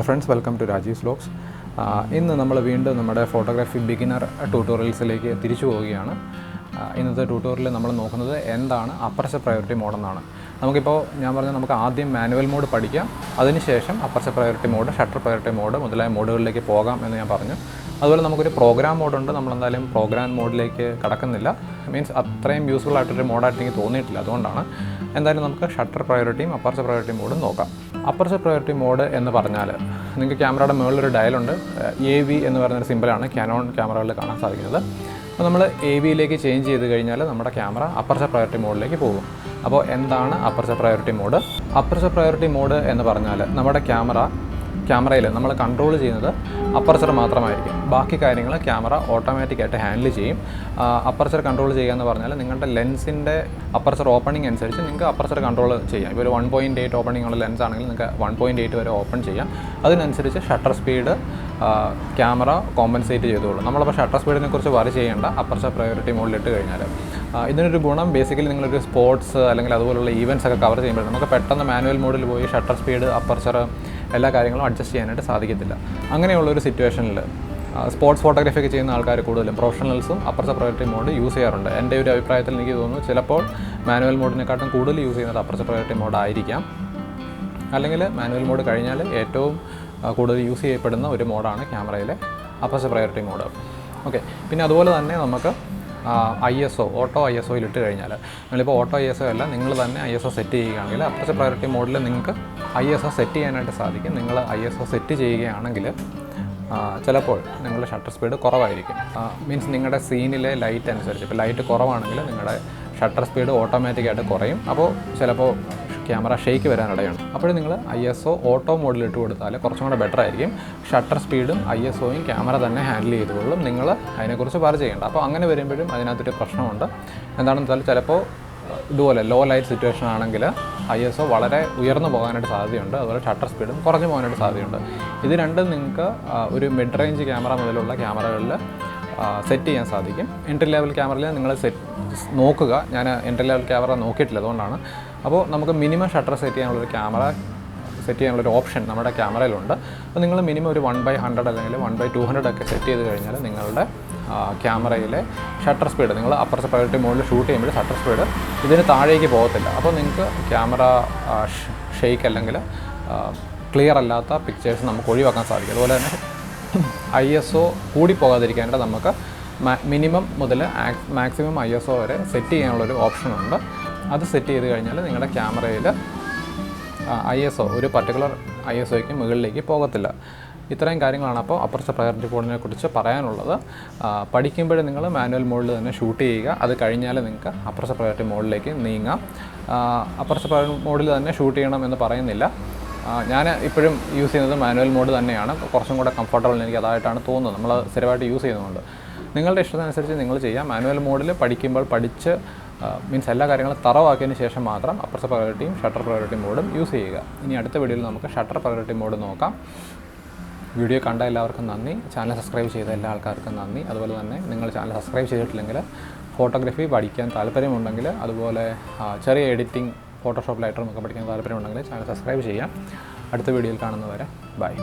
friends, welcome to Raji's Vlogs. ഇന്ന് നമ്മൾ വീണ്ടും നമ്മുടെ ഫോട്ടോഗ്രാഫി ബിഗിനർ ട്യൂട്ടോറിയൽസിലേക്ക് തിരിച്ചു പോവുകയാണ്. ഇന്നത്തെ ട്യൂട്ടോറിയലിൽ നമ്മൾ നോക്കുന്നത് എന്താണ് അപ്പർച്ചർ പ്രയോറിറ്റി മോഡ് എന്നാണ്. നമുക്കിപ്പോൾ ഞാൻ പറഞ്ഞാൽ നമുക്ക് ആദ്യം മാനുവൽ മോഡ് പഠിക്കാം, അതിനുശേഷം aperture priority mode, shutter priority mode മുതലായ മോഡുകളിലേക്ക് പോകാം എന്ന് ഞാൻ പറഞ്ഞു. അതുപോലെ നമുക്കൊരു പ്രോഗ്രാം മോഡുണ്ട്. നമ്മളെന്തായാലും പ്രോഗ്രാം മോഡിലേക്ക് കടക്കുന്നില്ല. മീൻസ് അത്രയും യൂസ്ഫുൾ ആയിട്ടൊരു മോഡായിട്ട് എനിക്ക് തോന്നിയിട്ടില്ല. അതുകൊണ്ടാണ് എന്തായാലും നമുക്ക് ഷട്ടർ പ്രയോറിറ്റിയും അപ്പർച്ചർ പ്രയോറിറ്റി മോഡും നോക്കാം. അപ്പർച്ചർ പ്രയോറിറ്റി മോഡ് എന്ന് പറഞ്ഞാൽ നിങ്ങൾക്ക് ക്യാമറയുടെ മുകളിലൊരു ഡയലുണ്ട്. AV എന്ന് പറയുന്നൊരു സിമ്പിളാണ് ക്യാനോൺ ക്യാമറകളിൽ കാണാൻ സാധിക്കുന്നത്. അപ്പോൾ നമ്മൾ AVയിലേക്ക് ചേഞ്ച് ചെയ്ത് കഴിഞ്ഞാൽ നമ്മുടെ ക്യാമറ അപ്പർച്ചർ പ്രയോറിറ്റി മോഡിലേക്ക് പോകും. അപ്പോൾ എന്താണ് aperture priority mode? Aperture priority mode എന്ന് പറഞ്ഞാൽ നമ്മുടെ ക്യാമറയിൽ നമ്മൾ കൺട്രോൾ ചെയ്യുന്നത് അപ്പർച്ചർ മാത്രമായിരിക്കും. ബാക്കി കാര്യങ്ങൾ ക്യാമറ ഓട്ടോമാറ്റിക്കായിട്ട് ഹാൻഡിൽ ചെയ്യും. അപ്പർച്ചർ കൺട്രോൾ ചെയ്യുക എന്ന് പറഞ്ഞാൽ നിങ്ങളുടെ ലെൻസിൻ്റെ അപ്പർച്ചർ ഓപ്പണിംഗ് അനുസരിച്ച് നിങ്ങൾക്ക് അപ്പർച്ചർ കൺട്രോൾ ചെയ്യാം. ഇപ്പോൾ ഒരു 1.8 ഓപ്പണിംഗ് ഉള്ള ലെൻസ് ആണെങ്കിൽ നിങ്ങൾക്ക് 1.8 വരെ ഓപ്പൺ ചെയ്യാം. അതിനനുസരിച്ച് ഷട്ടർ സ്പീഡ് ക്യാമറ കോമ്പൻസേറ്റ് ചെയ്തോളൂ. നമ്മളപ്പോൾ ഷട്ടർ സ്പീഡിനെ കുറിച്ച് വറി ചെയ്യേണ്ട അപ്പർച്ചർ പ്രയോറിറ്റി മോഡിലിട്ട് കഴിഞ്ഞാൽ. ഇതിനൊരു ഗുണം ബേസിക്കലി നിങ്ങളൊരു സ്പോർട്സ് അല്ലെങ്കിൽ അതുപോലുള്ള ഈവൻറ്റ്സ് ഒക്കെ കവർ ചെയ്യുമ്പോൾ നമുക്ക് പെട്ടെന്ന് മാനുവൽ മോഡിൽ പോയി ഷട്ടർ സ്പീഡ് അപ്പർച്ചർ എല്ലാ കാര്യങ്ങളും അഡ്ജസ്റ്റ് ചെയ്യാനായിട്ട് സാധിക്കത്തില്ല. അങ്ങനെയുള്ളൊരു സിറ്റുവേഷനിൽ സ്പോർട്സ് ഫോട്ടോഗ്രാഫി ഒക്കെ ചെയ്യുന്ന ആൾക്കാർ കൂടുതലും പ്രൊഫഷണൽസും അപ്പർച്ചർ പ്രയോറിറ്റി മോഡ് യൂസ് ചെയ്യാറുണ്ട്. എൻ്റെ ഒരു അഭിപ്രായത്തിൽ എനിക്ക് തോന്നുന്നു ചിലപ്പോൾ മാനുവൽ മോഡിനെക്കാട്ടും കൂടുതൽ യൂസ് ചെയ്യുന്നത് അപ്പർച്ചർ പ്രയോറിറ്റി മോഡ് ആയിരിക്കാം. അല്ലെങ്കിൽ മാനുവൽ മോഡ് കഴിഞ്ഞാൽ ഏറ്റവും കൂടുതൽ യൂസ് ചെയ്യപ്പെടുന്ന ഒരു മോഡാണ് ക്യാമറയിലെ അപ്പർച്ചർ പ്രയോറിറ്റി മോഡ്. ഓക്കെ, പിന്നെ അതുപോലെ തന്നെ നമുക്ക് ISO ഓട്ടോ ISOയിൽ ഇട്ട് കഴിഞ്ഞാൽ, നിങ്ങളിപ്പോൾ ഓട്ടോ ISO അല്ല, നിങ്ങൾ തന്നെ ISO സെറ്റ് ചെയ്യുകയാണെങ്കിൽ അപ്പർച്ചർ പ്രയോറിറ്റി മോഡിൽ നിങ്ങൾക്ക് ISO സെറ്റ് ചെയ്യാനായിട്ട് സാധിക്കും. നിങ്ങൾ ISO സെറ്റ് ചെയ്യുകയാണെങ്കിൽ ചിലപ്പോൾ നിങ്ങളുടെ ഷട്ടർ സ്പീഡ് കുറവായിരിക്കും. മീൻസ് നിങ്ങളുടെ സീനിലെ ലൈറ്റ് അനുസരിച്ച്, ഇപ്പോൾ ലൈറ്റ് കുറവാണെങ്കിൽ നിങ്ങളുടെ ഷട്ടർ സ്പീഡ് ഓട്ടോമാറ്റിക്കായിട്ട് കുറയും. അപ്പോൾ ചിലപ്പോൾ ക്യാമറ ഷേക്ക് വരാനിടയാണ്. അപ്പോൾ നിങ്ങൾ ISO ഓട്ടോ മോഡിൽ ഇട്ട് കൊടുത്താൽ കുറച്ചും കൂടെ ബെറ്റർ ആയിരിക്കും. ഷട്ടർ സ്പീഡും ISOയും ക്യാമറ തന്നെ ഹാൻഡിൽ ചെയ്തുകൊള്ളും. നിങ്ങൾ അതിനെക്കുറിച്ച് വറി ചെയ്യേണ്ട. അപ്പോൾ അങ്ങനെ വരുമ്പോഴും അതിനകത്തൊരു പ്രശ്നമുണ്ട്. എന്താണെന്ന് വെച്ചാൽ ചിലപ്പോൾ ഇതുപോലെ ലോ ലൈറ്റ് സിറ്റുവേഷൻ ആണെങ്കിൽ ISO വളരെ ഉയർന്നു പോകാനായിട്ട് സാധ്യതയുണ്ട്. അതുപോലെ ഷട്ടർ സ്പീഡും കുറഞ്ഞു പോകാനായിട്ട് സാധ്യതയുണ്ട്. ഇത് രണ്ടും നിങ്ങൾക്ക് ഒരു മിഡ് റേഞ്ച് ക്യാമറ മുതലുള്ള ക്യാമറകളിൽ സെറ്റ് ചെയ്യാൻ സാധിക്കും. എൻട്രി ലെവൽ ക്യാമറയിൽ നിങ്ങൾ നോക്കുക. ഞാൻ എൻട്രി ലെവൽ ക്യാമറ നോക്കിയിട്ടില്ല, അതുകൊണ്ടാണ്. അപ്പോൾ നമുക്ക് മിനിമം ഷട്ടർ സെറ്റ് ചെയ്യാനുള്ളൊരു ക്യാമറ സെറ്റ് ചെയ്യാനുള്ളൊരു ഓപ്ഷൻ നമ്മുടെ ക്യാമറയിലുണ്ട്. അപ്പോൾ നിങ്ങൾ മിനിമം ഒരു 1/100 അല്ലെങ്കിൽ 1/200 ഒക്കെ സെറ്റ് ചെയ്ത് കഴിഞ്ഞാൽ നിങ്ങളുടെ ക്യാമറയിലെ ഷട്ടർ സ്പീഡ്, നിങ്ങൾ അപ്പർച്ചർ പ്രയോറിറ്റി മോഡിൽ ഷൂട്ട് ചെയ്യുമ്പോൾ ഷട്ടർ സ്പീഡ് ഇതിന് താഴേക്ക് പോകത്തില്ല. അപ്പോൾ നിങ്ങൾക്ക് ക്യാമറ ഷെയ്ക്ക് അല്ലെങ്കിൽ ക്ലിയർ അല്ലാത്ത പിക്ചേഴ്സ് നമുക്ക് ഒഴിവാക്കാൻ സാധിക്കും. അതുപോലെ തന്നെ ISO കൂടി പോകാതിരിക്കാനായിട്ട് നമുക്ക് മിനിമം മുതൽ മാക്സിമം ISO വരെ സെറ്റ് ചെയ്യാനുള്ളൊരു ഓപ്ഷനുണ്ട്. അത് സെറ്റ് ചെയ്ത് കഴിഞ്ഞാൽ നിങ്ങളുടെ ക്യാമറയിൽ ISO ഒരു പർട്ടിക്കുലർ ISOയ്ക്ക് മുകളിലേക്ക് പോകത്തില്ല. ഇത്രയും കാര്യങ്ങളാണ് അപ്പോൾ അപ്പർച്ചർ പ്രയോറിറ്റി മോഡിനെ കുറിച്ച് പറയാനുള്ളത്. പഠിക്കുമ്പോൾ നിങ്ങൾ മാനുവൽ മോഡിൽ തന്നെ ഷൂട്ട് ചെയ്യുക. അത് കഴിഞ്ഞാൽ നിങ്ങൾക്ക് അപ്പർച്ചർ പ്രയോറിറ്റി മോഡിലേക്ക് നീങ്ങാം. അപ്പർച്ചർ പ്രയോറിറ്റി മോഡിൽ തന്നെ ഷൂട്ട് ചെയ്യണം എന്ന് പറയുന്നില്ല. ഞാൻ ഇപ്പോഴും യൂസ് ചെയ്യുന്നത് മാനുവൽ മോഡ് തന്നെയാണ്. കുറച്ചും കൂടെ കംഫർട്ടബിൾ എനിക്ക് അതായിട്ടാണ് തോന്നുന്നത്, നമ്മൾ സ്ഥിരമായിട്ട് യൂസ് ചെയ്യുന്നതുകൊണ്ട്. നിങ്ങളുടെ ഇഷ്ടത്തിനനുസരിച്ച് നിങ്ങൾ ചെയ്യാം. മാനുവൽ മോഡിൽ പഠിക്കുമ്പോൾ പഠിച്ച് മീൻസ് എല്ലാ കാര്യങ്ങളും തറവാക്കിയതിന് ശേഷം മാത്രം അപ്പർച്ചർ പ്രയോറിറ്റിയും ഷട്ടർ പ്രയോറിറ്റി മോഡും യൂസ് ചെയ്യുക. ഇനി അടുത്ത വീഡിയോയിൽ നമുക്ക് ഷട്ടർ പ്രയോറിറ്റി മോഡ് നോക്കാം. വീഡിയോ കണ്ട എല്ലാവർക്കും നന്ദി. ചാനൽ സബ്സ്ക്രൈബ് ചെയ്ത എല്ലാ ആൾക്കാർക്കും നന്ദി. അതുപോലെ തന്നെ നിങ്ങൾ ചാനൽ സബ്സ്ക്രൈബ് ചെയ്തിട്ടില്ലെങ്കിൽ ഫോട്ടോഗ്രാഫി പഠിക്കാൻ താല്പര്യമുണ്ടെങ്കിൽ, അതുപോലെ ചെറിയ എഡിറ്റിംഗ്, ഫോട്ടോഷോപ്പ്, ലൈറ്ററും ഒക്കെ പഠിക്കാൻ താല്പര്യമുണ്ടെങ്കിൽ ചാനൽ സബ്സ്ക്രൈബ് ചെയ്യാം. അടുത്ത വീഡിയോയിൽ കാണുന്നവരെ ബൈ.